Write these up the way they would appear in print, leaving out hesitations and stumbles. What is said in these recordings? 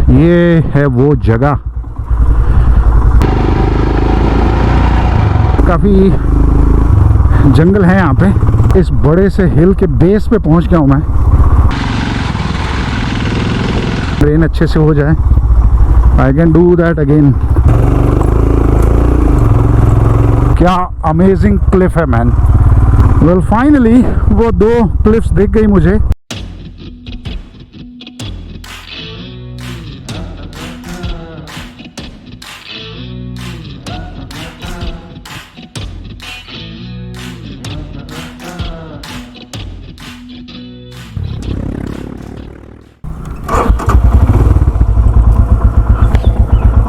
ये है वो जगह। काफ़ी जंगल है यहाँ पे। इस बड़े से हिल के बेस पे पहुँच गया हूँ मैं। ट्रेन अच्छे से हो जाए, I can do that again. क्या अमेजिंग क्लिफ है मैन। वेल फाइनली वो 2 क्लिफ्स दिख गई मुझे।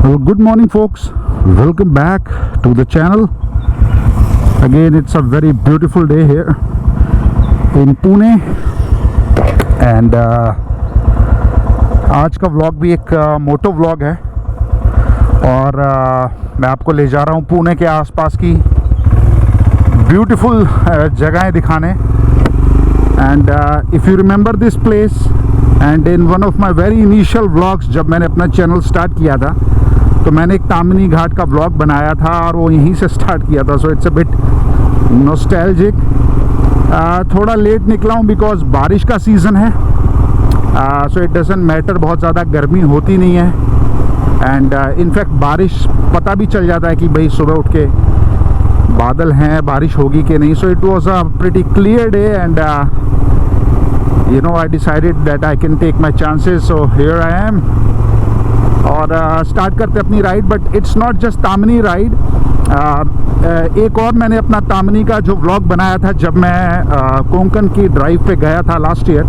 Well, good morning folks, welcome back to the channel. Again it's a very beautiful day here in Pune and आज का व्लॉग भी एक मोटो व्लॉग है और मैं आपको ले जा रहा हूँ पुणे के आसपास की ब्यूटीफुल जगहें दिखाने। And if you remember this place and in one of my very initial vlogs, जब मैंने अपना चैनल स्टार्ट किया था तो मैंने एक तामनी घाट का व्लॉग बनाया था और वो यहीं से स्टार्ट किया था। So it's a bit nostalgic. थोड़ा लेट निकला हूँ बिकॉज बारिश का सीज़न है। सो इट डजंट मैटर, बहुत ज़्यादा गर्मी होती नहीं है एंड इनफैक्ट बारिश पता भी चल जाता है कि भाई सुबह उठ के बादल हैं, बारिश होगी कि नहीं। So it was a pretty clear day and you know I decided that I can take my chances, so here I am। और स्टार्ट करते अपनी ride. But it's not just तामनी राइड। एक और मैंने अपना तामनी का जो व्लॉग बनाया था जब मैं कोंकण की ड्राइव पे गया था लास्ट ईयर,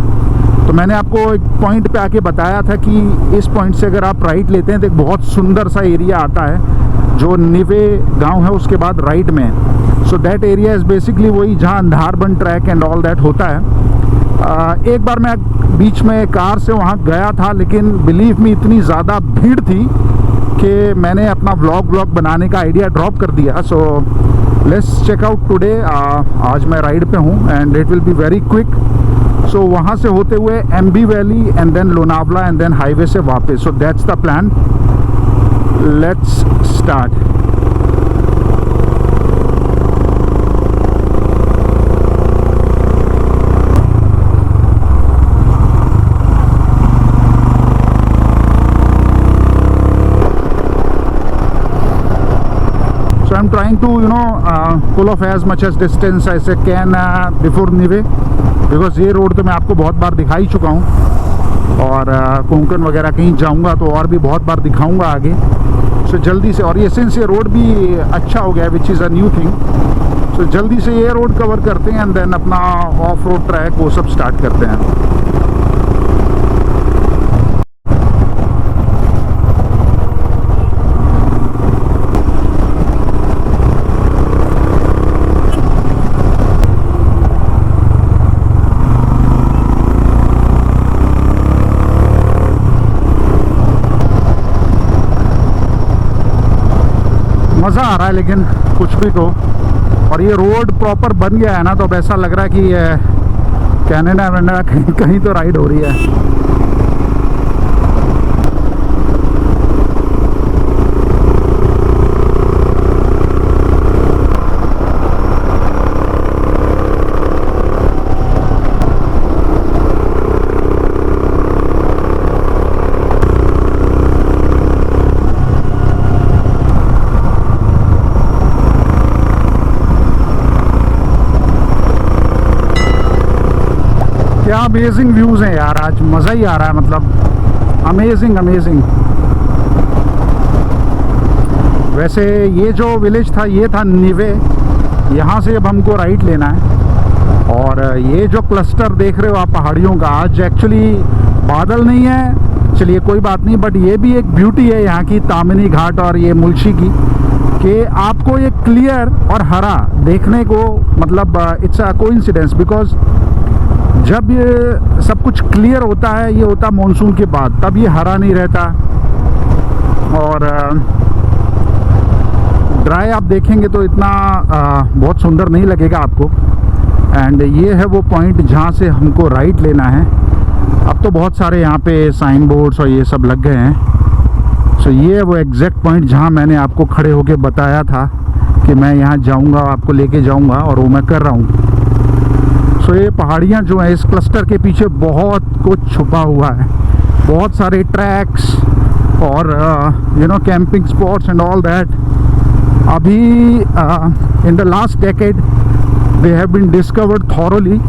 तो मैंने आपको एक पॉइंट पे आके बताया था कि इस पॉइंट से अगर आप राइट लेते हैं तो एक बहुत सुंदर सा एरिया आता है जो निवे गांव है उसके बाद राइट में। So that area is basically वही जहाँ Andharban track and all that होता है। एक बार मैं बीच में कार से वहाँ गया था, लेकिन बिलीव मी इतनी ज़्यादा भीड़ थी कि मैंने अपना व्लॉग बनाने का आइडिया ड्रॉप कर दिया। So let's check out today. आज मैं राइड पे हूँ and it will be very quick. So वहाँ से होते हुए Aamby valley and then Lonavala and then highway से वापस। So that's the plan, let's start. So I'm trying to pull off as much as distance as I can before Nive, because ये road तो मैं आपको बहुत बार दिखा ही चुका हूँ और कोंकण वगैरह कहीं जाऊँगा तो और भी बहुत बार दिखाऊँगा आगे। सो जल्दी से, और ये सिंस ये रोड भी अच्छा हो गया which is a new thing, so जल्दी से ये रोड कवर करते हैं एंड देन अपना ऑफ रोड ट्रैक वो सब स्टार्ट करते हैं। मज़ा आ रहा है लेकिन कुछ भी तो। और ये रोड प्रॉपर बन गया है ना, तो अब ऐसा लग रहा है कि कनाडा वनाडा कहीं तो राइड हो रही है। क्या अमेजिंग व्यूज़ हैं यार, आज मज़ा ही आ रहा है, मतलब अमेजिंग। वैसे ये जो विलेज था ये था निवे, यहाँ से अब हमको राइट लेना है। और ये जो क्लस्टर देख रहे हो आप पहाड़ियों का, आज एक्चुअली बादल नहीं है, चलिए कोई बात नहीं, बट ये भी एक ब्यूटी है यहाँ की तामनी घाट और ये मुल्शी की, कि आपको ये क्लियर और हरा देखने को, मतलब इट्स अ कोइंसिडेंस, बिकॉज जब ये सब कुछ क्लियर होता है, ये होता मॉनसून के बाद, तब ये हरा नहीं रहता और ड्राई आप देखेंगे तो इतना बहुत सुंदर नहीं लगेगा आपको। एंड ये है वो पॉइंट जहाँ से हमको राइट लेना है। अब तो बहुत सारे यहाँ पे साइन बोर्ड्स और ये सब लग गए हैं। सो ये है वो एग्जैक्ट पॉइंट जहाँ मैंने आपको खड़े होके बताया था कि मैं यहाँ जाऊँगा, आपको लेके जाऊँगा, और वो मैं कर रहा हूँ। सो ये पहाड़ियाँ जो हैं, इस क्लस्टर के पीछे बहुत कुछ छुपा हुआ है, बहुत सारे ट्रैक्स और camping spots and all that. अभी in the last decade they have been discovered thoroughly.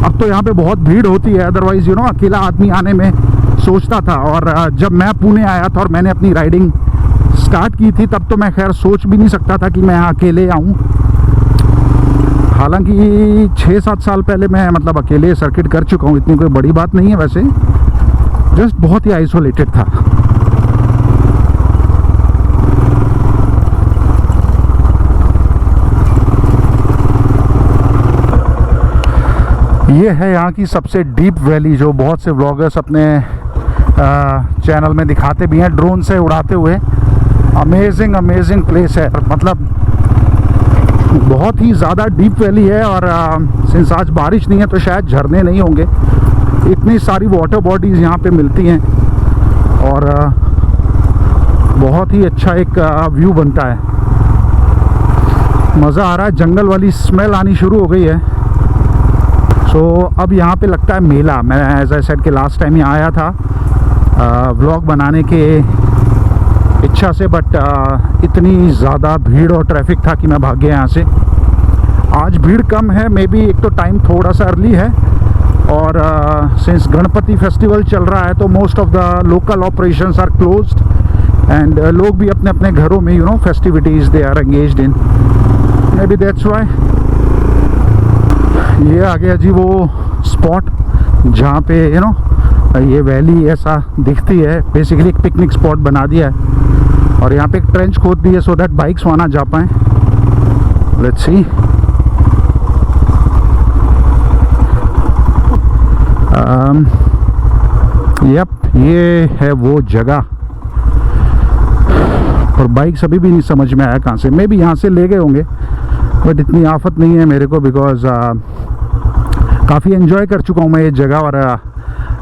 अब तो यहाँ पे बहुत भीड़ होती है, अदरवाइज अकेला आदमी आने में सोचता था। और जब मैं पुणे आया था और मैंने अपनी राइडिंग स्टार्ट की थी, तब तो मैं खैर सोच भी नहीं सकता था कि मैं यहाँ अकेले आऊँ। हालांकि 6-7 साल पहले मैं मतलब अकेले सर्किट कर चुका हूँ, इतनी कोई बड़ी बात नहीं है वैसे, जस्ट बहुत ही आइसोलेटेड था। ये है यहाँ की सबसे डीप वैली, जो बहुत से व्लॉगर्स अपने चैनल में दिखाते भी हैं ड्रोन से उड़ाते हुए। अमेजिंग प्लेस है, मतलब बहुत ही ज़्यादा डीप वैली है। और सिंस आज बारिश नहीं है तो शायद झरने नहीं होंगे, इतनी सारी वाटर बॉडीज़ यहाँ पे मिलती हैं और बहुत ही अच्छा एक व्यू बनता है। मज़ा आ रहा है, जंगल वाली स्मेल आनी शुरू हो गई है। सो अब यहाँ पे लगता है मेला। मैं एज आई सेड के लास्ट टाइम ही आया था व्लॉग बनाने के इच्छा से, बट इतनी ज़्यादा भीड़ और ट्रैफिक था कि मैं भाग गया यहाँ से। आज भीड़ कम है, मे बी एक तो टाइम थोड़ा सा अर्ली है, और सिंस गणपति फेस्टिवल चल रहा है तो most of the local operations are closed and लोग भी अपने अपने घरों में festivities they are engaged in, maybe that's why. ये आ गया जी वो स्पॉट जहाँ पे ये वैली ऐसा दिखती है। बेसिकली एक पिकनिक स्पॉट बना दिया है और यहाँ पे एक ट्रेंच खोद दी है सो दैट बाइक्स वहाँ ना जा पाएँ। Let's see. यप, ये है वो जगह, और बाइक्स अभी भी नहीं समझ में आया कहाँ से। मे बी यहाँ से ले गए होंगे, बट इतनी आफत नहीं है मेरे को, बिकॉज काफ़ी एंजॉय कर चुका हूँ मैं ये जगह। और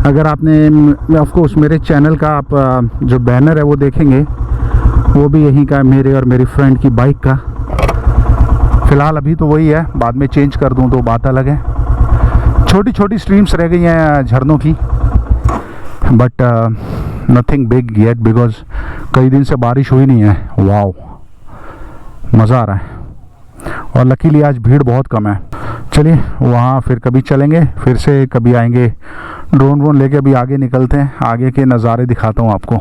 अगर आपने ऑफ कोर्स मेरे चैनल का आप जो बैनर है वो देखेंगे, वो भी यहीं का है, मेरे और मेरी फ्रेंड की बाइक का। फ़िलहाल अभी तो वही है, बाद में चेंज कर दूँ तो बात अलग है। छोटी छोटी स्ट्रीम्स रह गई हैं झरनों की, but nothing big yet, because कई दिन से बारिश हुई नहीं है। वाओ, मज़ा आ रहा है। और लकीली आज भीड़ बहुत कम है। चलिए वहाँ फिर कभी चलेंगे, फिर से कभी आएंगे, ड्रोन वोन लेके अभी आगे निकलते हैं, आगे के नज़ारे दिखाता हूँ आपको।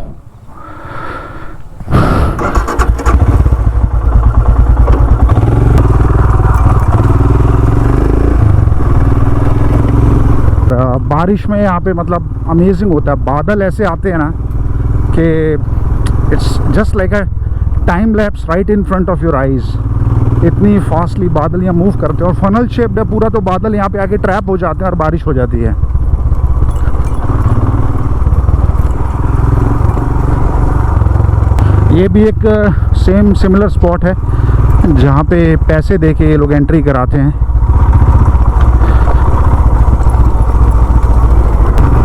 बारिश में यहाँ पे मतलब अमेजिंग होता है। बादल ऐसे आते हैं ना कि it's just like a time lapse right in front of your eyes. इतनी फास्टली बादल यहाँ मूव करते हैं और फनल शेप्ड है पूरा, तो बादल यहाँ पे आके ट्रैप हो जाते हैं और बारिश हो जाती है। ये भी एक सेम सिमिलर स्पॉट है जहाँ पे पैसे देके ये लोग एंट्री कराते हैं।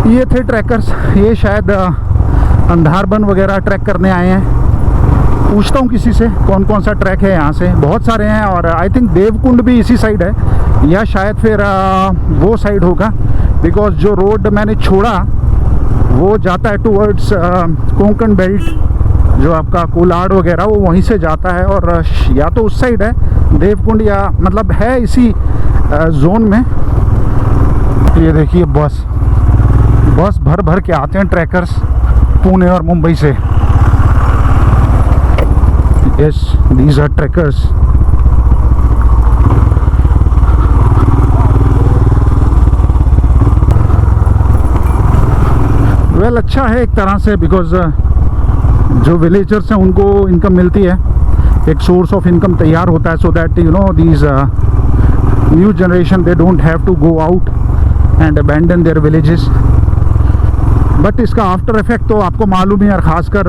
ये थे ट्रैकर्स, ये शायद अंधारबन वगैरह ट्रैक करने आए हैं। पूछता हूँ किसी से कौन कौन सा ट्रैक है यहाँ से, बहुत सारे हैं। और आई थिंक देवकुंड भी इसी साइड है, या शायद फिर वो साइड होगा, बिकॉज जो रोड मैंने छोड़ा वो जाता है टूवर्ड्स कोंकण बेल्ट, जो आपका कोलाड वगैरह वो वहीं से जाता है। और या तो उस साइड है देवकुंड, या मतलब है इसी जोन में। ये देखिए बस भर भर के आते हैं ट्रैकर्स पुणे और मुंबई से। Yes, these are trekkers. Well, अच्छा है एक तरह से, बिकॉज जो विलेजर्स हैं उनको इनकम मिलती है, एक सोर्स ऑफ इनकम तैयार होता है, so that you know these new generation they don't have to go out and abandon their villages. But इसका आफ्टर इफेक्ट तो आपको मालूम ही है, और ख़ासकर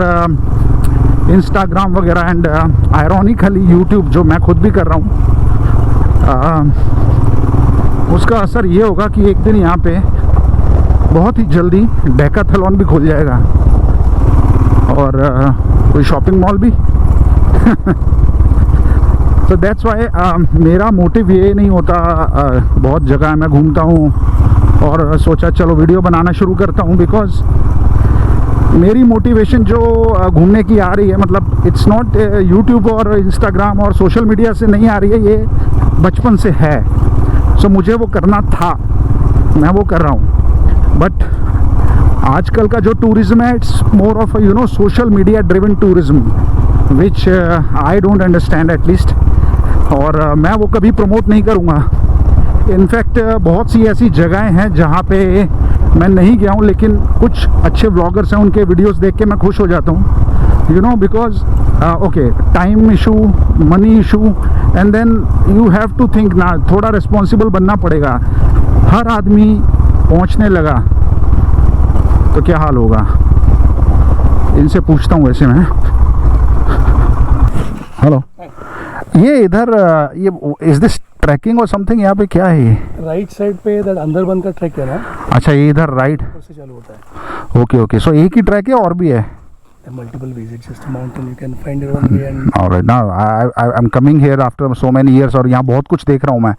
इंस्टाग्राम वगैरह एंड आयरॉनिकली यूट्यूब, जो मैं खुद भी कर रहा हूँ, उसका असर ये होगा कि एक दिन यहाँ पे बहुत ही जल्दी डेकाथलॉन भी खुल जाएगा और कोई शॉपिंग मॉल भी। तो दैट्स वाई मेरा मोटिव ये नहीं होता, बहुत जगह मैं घूमता हूँ और सोचा चलो वीडियो बनाना शुरू करता हूँ, बिकॉज मेरी मोटिवेशन जो घूमने की आ रही है, मतलब इट्स नॉट यूट्यूब और इंस्टाग्राम और सोशल मीडिया से नहीं आ रही है, ये बचपन से है। सो मुझे वो करना था, मैं वो कर रहा हूँ। बट आजकल का जो टूरिज़्म है, it's more of you know social media driven tourism, which I don't understand at least, और मैं वो कभी प्रमोट नहीं करूँगा। इनफैक्ट बहुत सी ऐसी जगहें हैं जहाँ पे मैं नहीं गया हूँ, लेकिन कुछ अच्छे व्लॉगर्स हैं, उनके वीडियोस देख के मैं खुश हो जाता हूँ, you know, because okay, time issue, money issue, and then you have to think ना, थोड़ा रिस्पॉन्सिबल बनना पड़ेगा। हर आदमी पहुँचने लगा तो क्या हाल होगा, इनसे पूछता हूँ वैसे मैं। हेलो, ये इधर ये इज दिस ट्रैकिंग और समथिंग, यहाँ पे क्या है ये? राइट साइड पे इधर अंदरबन का ट्रैक है ना। अच्छा, ये इधर राइट से चालू होता है। ओके ओके, सो एक ही ट्रैक है और भी है? Multiple ways, it's just a mountain, you can find your own way and alright, now I am coming here after so many years, और यहाँ बहुत कुछ देख रहा हूँ मैं,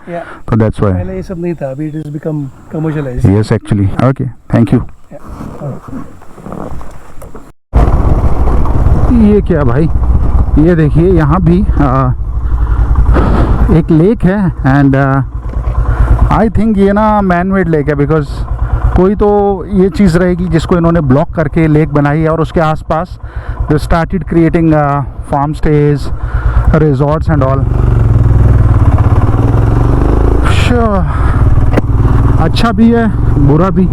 तो दैट्स व्हाई। पहले ये सब नहीं था, अभी it is become commercialised. Yes actually, okay, thank you. ये क्या भाई, ये देखिए यहाँ भी एक लेक है, एंड आई थिंक ये ना मैन मेड लेक है, बिकॉज कोई तो ये चीज़ रहेगी जिसको इन्होंने ब्लॉक करके लेक बनाई है, और उसके आसपास they started creating farm stays, resorts and all. अच्छा भी है, बुरा भी।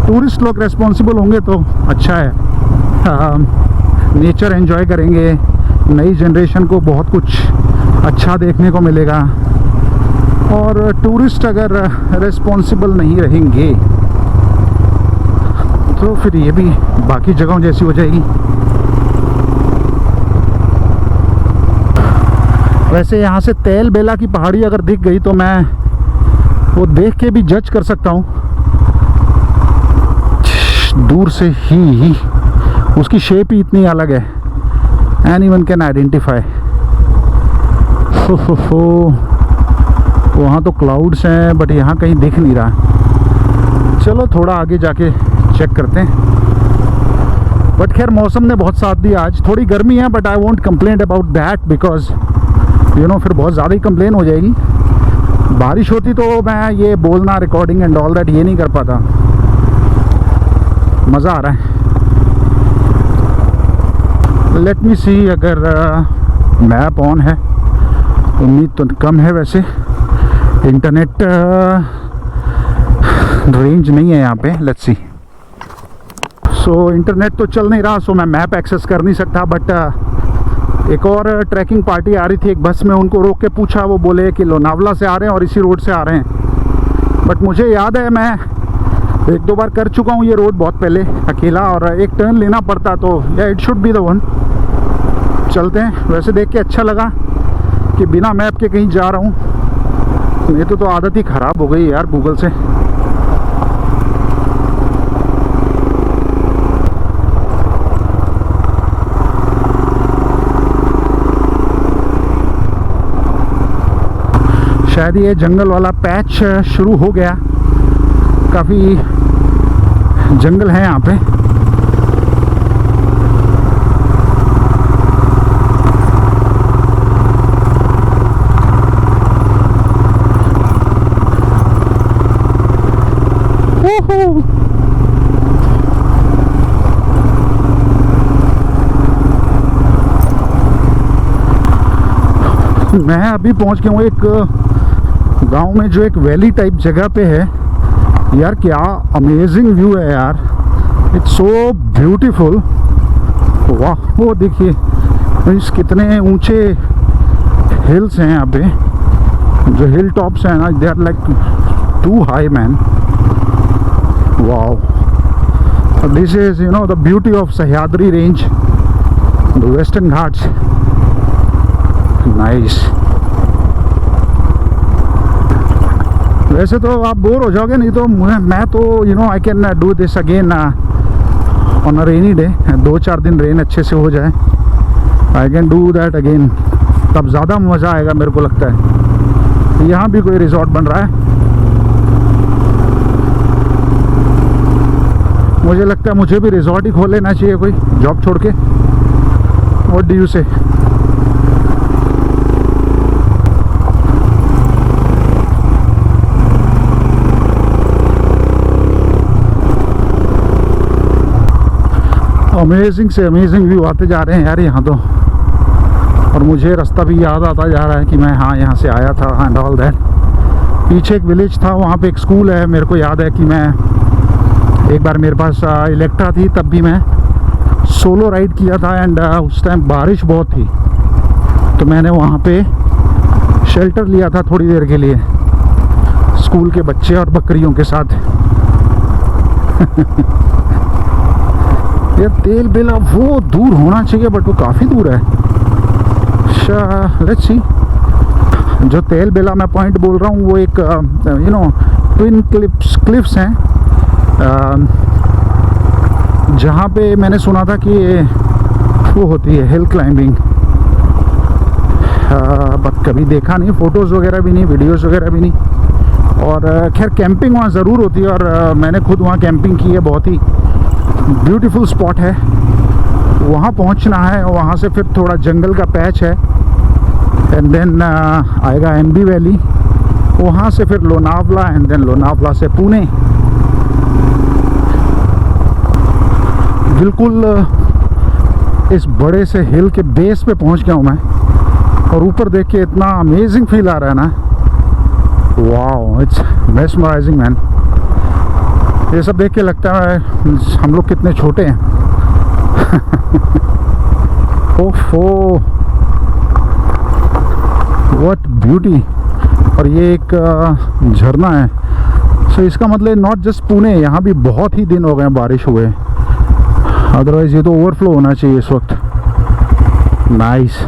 टूरिस्ट लोग रेस्पॉन्सिबल होंगे तो अच्छा है, नेचर एंजॉय करेंगे, नई जनरेशन को बहुत कुछ अच्छा देखने को मिलेगा, और टूरिस्ट अगर रेस्पॉन्सिबल नहीं रहेंगे तो फिर ये भी बाकी जगहों जैसी हो जाएगी। वैसे यहाँ से तेल बेला की पहाड़ी अगर दिख गई तो मैं वो देख के भी जज कर सकता हूँ दूर से ही, उसकी शेप ही इतनी अलग है, एनीवन कैन आइडेंटिफाई। वहाँ तो क्लाउड्स हैं, बट यहाँ कहीं दिख नहीं रहा। चलो थोड़ा आगे जाके चेक करते हैं। बट खैर मौसम ने बहुत साथ दिया आज, थोड़ी गर्मी है, but I won't complain about that, because you know फिर बहुत ज़्यादा ही कंप्लेन हो जाएगी। बारिश होती तो मैं ये बोलना, रिकॉर्डिंग एंड ऑल दैट ये नहीं कर पाता। मज़ा आ रहा है। लेट मी सी, अगर मैप ऑन है, उम्मीद तो कम है, वैसे इंटरनेट रेंज नहीं है यहाँ पे। Let's see. सो इंटरनेट तो चल नहीं रहा, सो मैं मैप एक्सेस कर नहीं सकता। बट एक और ट्रैकिंग पार्टी आ रही थी एक बस में, उनको रोक के पूछा, वो बोले कि लोनावला से आ रहे हैं और इसी रोड से आ रहे हैं। बट मुझे याद है, मैं एक दो बार कर चुका हूँ ये रोड बहुत पहले अकेला, और एक टर्न लेना पड़ता, तो या it should be the one. चलते हैं। वैसे देख के अच्छा लगा कि बिना मैप के कहीं जा रहा हूँ, नहीं तो आदत ही ख़राब हो गई यार गूगल से। शायद ये जंगल वाला पैच शुरू हो गया, काफ़ी जंगल है यहाँ पे। मैं अभी पहुंच गया हूँ एक गांव में, जो एक वैली टाइप जगह पे है। यार क्या अमेजिंग व्यू है यार, इट्स सो ब्यूटीफुल। वाह, वो देखिए कितने ऊंचे हिल्स हैं यहाँ पे, जो हिल टॉप्स हैं ना, they are like too high man. वाह, this is you know the beauty of Sahyadri range, the western Ghats. Nice. वैसे तो आप बोर हो जाओगे, नहीं तो मैं तो you know I can do this again on a rainy day. 2-4 दिन रेन अच्छे से हो जाए, I can do that again, तब ज़्यादा मज़ा आएगा मेरे को लगता है। यहाँ भी कोई रिजॉर्ट बन रहा है, मुझे लगता है मुझे भी रिजॉर्ट ही खोल लेना चाहिए कोई, जॉब छोड़ के। व्हाट डू यू से? अमेजिंग से अमेजिंग व्यू आते जा रहे हैं यार यहाँ तो। और मुझे रास्ता भी याद आता जा रहा है कि मैं हाँ यहाँ से आया था एंड ऑल दैट। पीछे एक विलेज था, वहाँ पे एक स्कूल है। मेरे को याद है कि मैं एक बार, मेरे पास इलेक्ट्रा थी, तब भी मैं सोलो राइड किया था एंड उस टाइम बारिश बहुत थी, तो मैंने वहाँ पे शेल्टर लिया था थोड़ी देर के लिए स्कूल के बच्चे और बकरियों के साथ। ये तेल बेला वो दूर होना चाहिए, बट वो काफ़ी दूर है। लेट्स सी, जो तेल बेला मैं पॉइंट बोल रहा हूँ वो एक यू नो ट्विन क्लिफ्स हैं, जहाँ पे मैंने सुना था कि वो होती है हिल क्लाइंबिंग, बट कभी देखा नहीं, फ़ोटोज़ वगैरह भी नहीं, वीडियोज़ वगैरह भी नहीं। और खैर कैंपिंग वहाँ ज़रूर होती है, और मैंने खुद वहाँ कैंपिंग की है। बहुत ही ब्यूटीफुल स्पॉट है, वहाँ पहुँचना है। वहाँ से फिर थोड़ा जंगल का पैच है एंड देन आएगा एम्बी वैली, वहाँ से फिर लोनावला एंड देन लोनावला से पुणे। बिल्कुल इस बड़े से हिल के बेस पे पहुँच गया हूँ मैं, और ऊपर देख के इतना अमेजिंग फील आ रहा है ना, वाओ, इट्स मेस्मराइजिंग मैन। ये सब देख के लगता है हम लोग कितने छोटे हैं। ओफो, व्हाट ब्यूटी। और ये एक झरना है, सो इसका मतलब नॉट जस्ट पुणे, यहाँ भी बहुत ही दिन हो गए बारिश हुए, अदरवाइज ये तो ओवरफ्लो होना चाहिए इस वक्त। नाइस।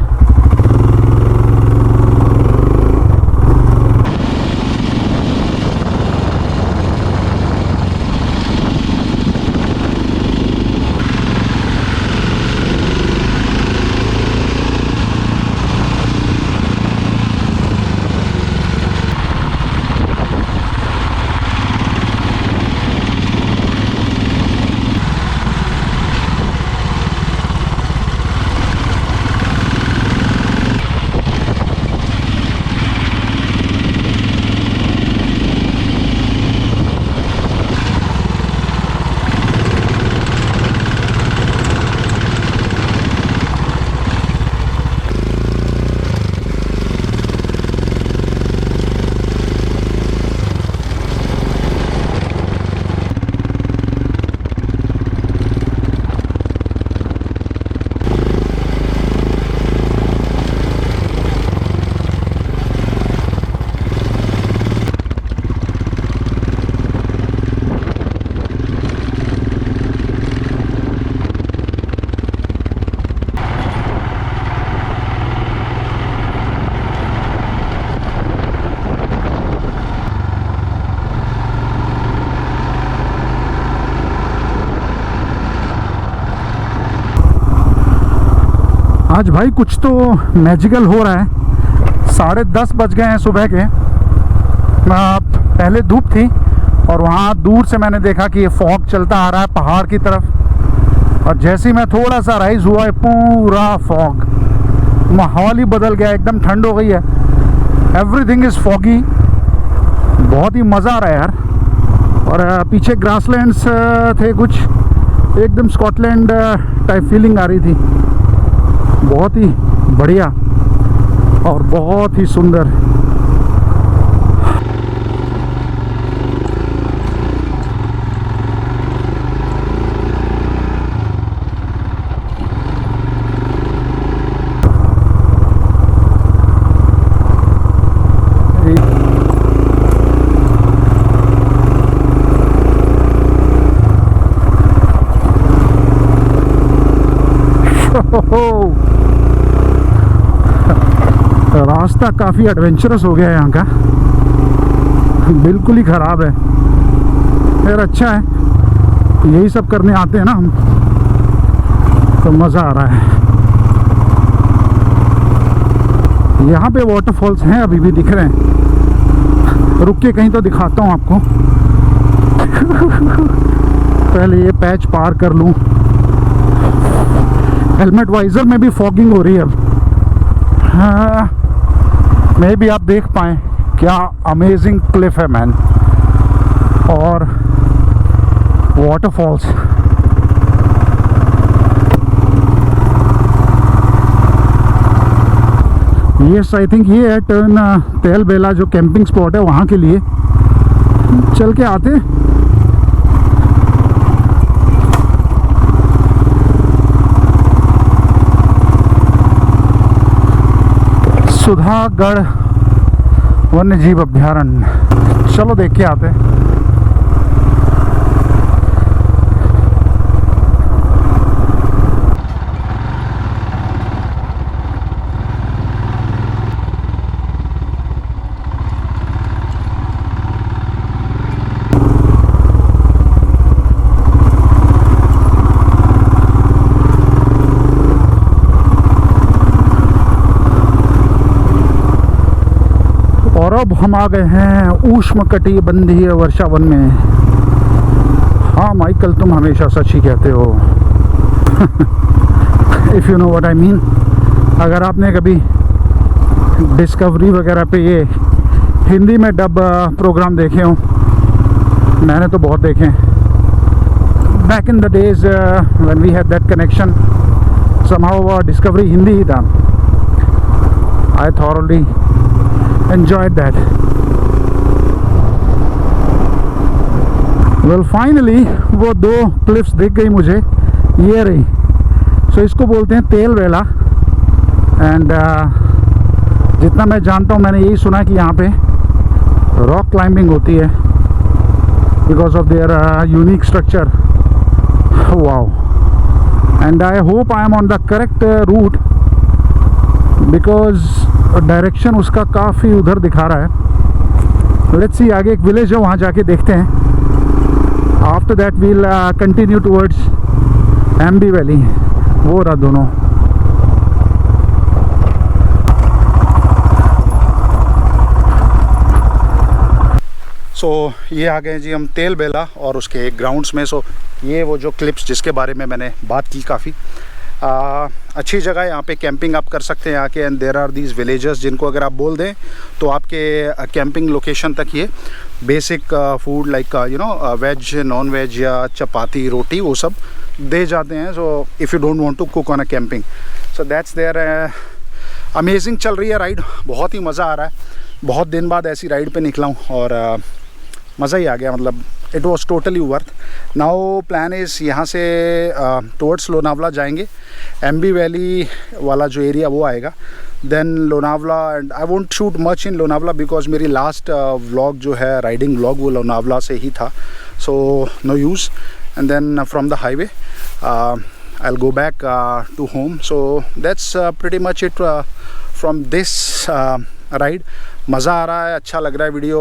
आज भाई कुछ तो मैजिकल हो रहा है। 10:30 बज गए हैं सुबह के। पहले धूप थी और वहाँ दूर से मैंने देखा कि ये फॉग चलता आ रहा है पहाड़ की तरफ, और जैसे ही मैं थोड़ा सा राइज हुआ है पूरा फॉग, माहौल ही बदल गया, एकदम ठंड हो गई है, एवरीथिंग इज़ फॉगी। बहुत ही मज़ा आ रहा है यार। और पीछे ग्रासलैंड्स थे कुछ, एकदम स्कॉटलैंड टाइप फीलिंग आ रही थी। बहुत ही बढ़िया और बहुत ही सुंदर। रास्ता काफ़ी एडवेंचरस हो गया है यहाँ का। बिल्कुल ही ख़राब है। फिर अच्छा है, यही सब करने आते हैं ना हम, तो मज़ा आ रहा है। यहाँ पे वाटरफॉल्स हैं, अभी भी दिख रहे हैं। रुक के कहीं तो दिखाता हूँ आपको। पहले ये पैच पार कर लूँ। हेलमेट वाइजर में भी फॉगिंग हो रही है अब। हाँ, मे भी आप देख पाएँ क्या अमेजिंग क्लिफ है मैन, और वाटरफॉल्स। यस, आई थिंक ये है टर्न तेल बेला जो कैंपिंग स्पॉट है वहाँ के लिए। चल के आते। सुधागढ़ वन्य जीव अभ्यारण्य, चलो देख के आते। और अब हम आ गए हैं उष्णकटिबंधीय वर्षा वन में। हाँ माइकल, तुम हमेशा सच ही कहते हो। If you know what I mean. अगर आपने कभी डिस्कवरी वगैरह पे ये हिंदी में डब प्रोग्राम देखे हो, मैंने तो बहुत देखे हैं। Back in the days when we had that connection, somehow Discovery Hindi ही था। I thoroughly enjoyed that. Well, finally वो दो क्लिफ्स दिख गई मुझे, ये रही। सो इसको बोलते हैं तेल वेला। एंड जितना मैं जानता हूँ, मैंने यही सुना कि यहाँ पे रॉक क्लाइंबिंग होती है because of their unique structure. Wow, and I hope I am on the correct route because direction उसका काफ़ी उधर दिखा रहा है। लेट्स सी, आगे एक विलेज है, वहाँ जाके देखते हैं। After that we'll continue towards Aamby valley. वो रहा दोनों। सो ये आ गए जी हम तेल बेला और उसके ग्राउंड्स में। सो ये वो जो क्लिप्स जिसके बारे में मैंने बात की, काफ़ी अच्छी जगह है। यहाँ पे कैंपिंग आप कर सकते हैं आके। And there are these villagers जिनको अगर आप बोल दें तो आपके कैंपिंग लोकेशन तक ये basic food like you know veg, non veg या चपाती, रोटी, वो सब दे जाते हैं। So if you don't want to cook on a camping, so that's there. Amazing चल रही है राइड, बहुत ही मज़ा आ रहा है। बहुत दिन बाद ऐसी राइड पे निकला हूँ और मज़ा ही आ गया। मतलब it was totally worth. Now plan is यहाँ से टुवर्ड्स लोनावला जाएंगे। एम्बी वैली वाला जो एरिया वो आएगा, then Lonavala. And I won't shoot much in Lonavala because मेरी लास्ट व्लॉग जो है राइडिंग व्लॉग वो लोनावला से ही था, so no use. And then from the highway I will go back to home. So that's pretty much it from this ride. मज़ा आ रहा है, अच्छा लग रहा है video,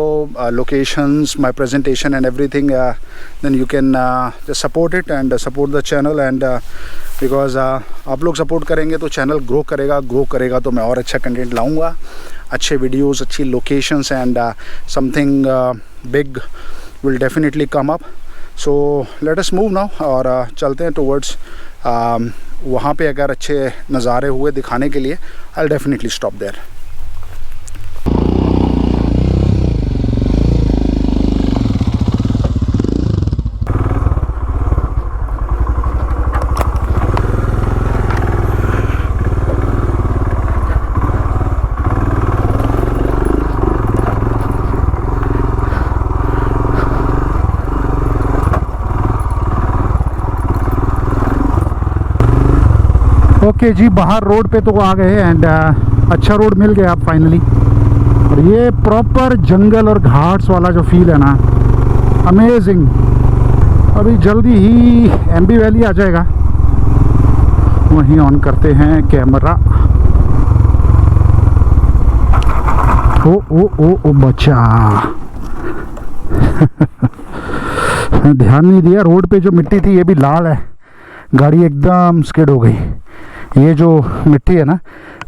locations, my presentation and everything. Then you can just support it and support the channel. And because आप लोग सपोर्ट करेंगे तो चैनल ग्रो करेगा तो मैं और अच्छा कंटेंट लाऊंगा, अच्छे वीडियोस, अच्छी locations, and something big will definitely come up. So let us move now और चलते हैं टुवर्ड्स वहाँ पे। अगर अच्छे नज़ारे हुए दिखाने के लिए, I will definitely stop there. Okay ji, बाहर रोड पे तो आ गए एंड अच्छा रोड मिल गया आप फाइनली। और ये प्रॉपर जंगल और घाट्स वाला जो फील है ना, अमेजिंग। अभी जल्दी ही एम्बी वैली आ जाएगा, वहीं ऑन करते हैं कैमरा। ओ ओ ओ ओ बच्चा, ध्यान नहीं दिया, रोड पे जो मिट्टी थी ये भी लाल है, गाड़ी एकदम स्किड हो गई। ये जो मिट्टी है ना,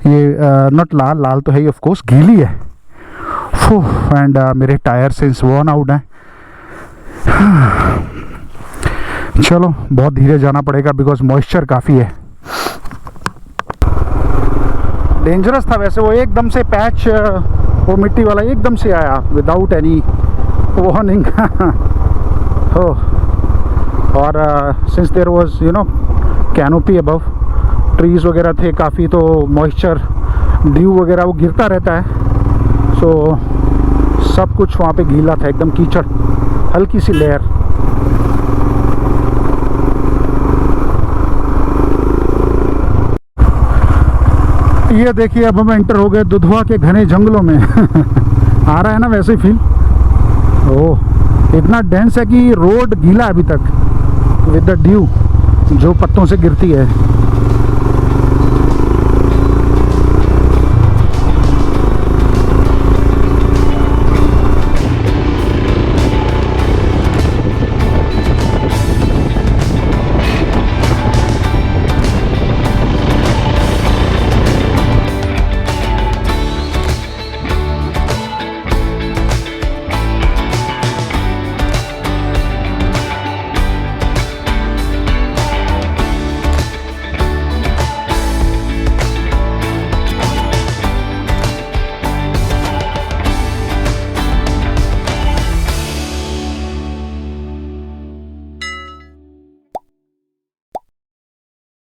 ये नॉट लाल, लाल तो है ही ऑफ कोर्स, गीली है। एंड मेरे टायर सिंस वर्न आउट हैं। चलो बहुत धीरे जाना पड़ेगा बिकॉज मॉइस्चर काफ़ी है। डेंजरस था वैसे वो, एकदम से पैच वो मिट्टी वाला एकदम से आया विदाउट एनी वार्निंग। हो और since there was you know canopy above, trees वगैरह थे काफ़ी, तो मॉइस्चर ड्यू वगैरह वो गिरता रहता है, सो सब कुछ वहाँ पे गीला था, एकदम कीचड़, हल्की सी लेयर। ये देखिए अब हम एंटर हो गए दुधवा के घने जंगलों में। आ रहा है ना वैसे ही फील। ओह इतना डेंस है कि रोड गीला है अभी तक विद द ड्यू जो पत्तों से गिरती है।